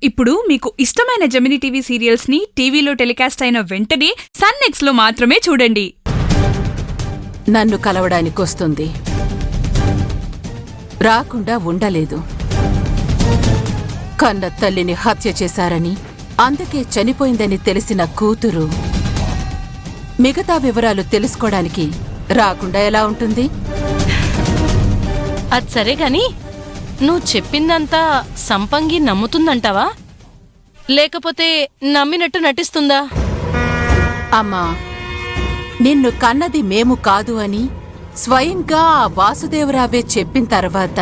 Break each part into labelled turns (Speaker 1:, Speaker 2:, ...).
Speaker 1: ఇప్పుడు మీకు ఇష్టమైన జెమినీ టీవీ సీరియల్స్ ని టీవీలో టెలికాస్ట్ అయిన వెంటనే సన్ నెక్స్ట్ లో మాత్రమే చూడండి.
Speaker 2: నన్ను కలవడానికొస్తుంది, రాకుండా ఉండలేదు. కన్న తల్లిని హత్య చేశారని, అందుకే చనిపోయిందని తెలిసిన కూతురు మిగతా వివరాలు తెలుసుకోవడానికి రాకుండా ఎలా ఉంటుంది?
Speaker 3: అది సరే గాని నువ్వు చెప్పిందంతా సంపంగి నమ్ముతుందంటావా, లేకపోతే నమ్మినట్టు నటిస్తుందా?
Speaker 2: అమ్మా, నిన్ను కన్నది మేము కాదు అని స్వయంగా ఆ వాసుదేవరావే చెప్పిన తర్వాత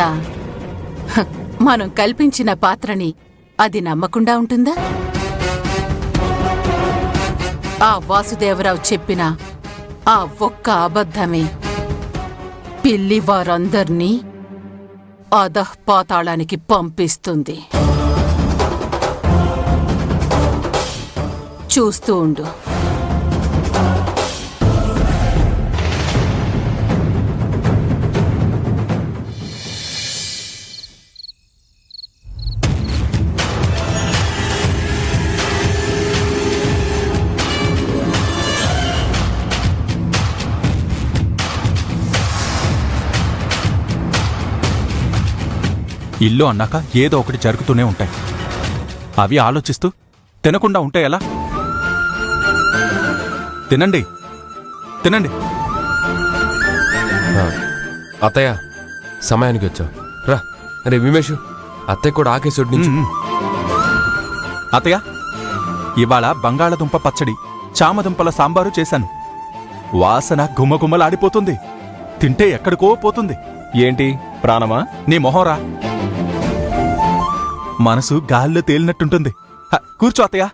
Speaker 2: మనం కల్పించిన పాత్రని అది నమ్మకుండా ఉంటుందా? ఆ వాసుదేవరావు చెప్పిన ఆ ఒక్క అబద్ధమే పిల్లి వారందర్నీ అధఃపాతాళానికి పంపిస్తుంది. చూస్తూ ఉండు.
Speaker 4: ఇల్లు అన్నాక ఏదో ఒకటి జరుగుతూనే ఉంటాయి. అవి ఆలోచిస్తూ తినకుండా ఉంటే ఎలా? తినండి, తినండి.
Speaker 5: అత్తయ్య, సమయానికి వచ్చావు. రా రే విమేష్, అత్తయ్య కూడా ఆకేసి నుంచి.
Speaker 4: అత్తయ్య, ఇవాళ బంగాళదుంప పచ్చడి, చామదుంపల సాంబారు చేశాను. వాసన గుమగుమలాడిపోతుంది. తింటే ఎక్కడికో పోతుంది.
Speaker 6: ఏంటి ప్రాణమా?
Speaker 4: నీ మొహంరా. మనసు గాల్లో తేలినట్టుంటుంది. కూర్చో అత్తయ్య.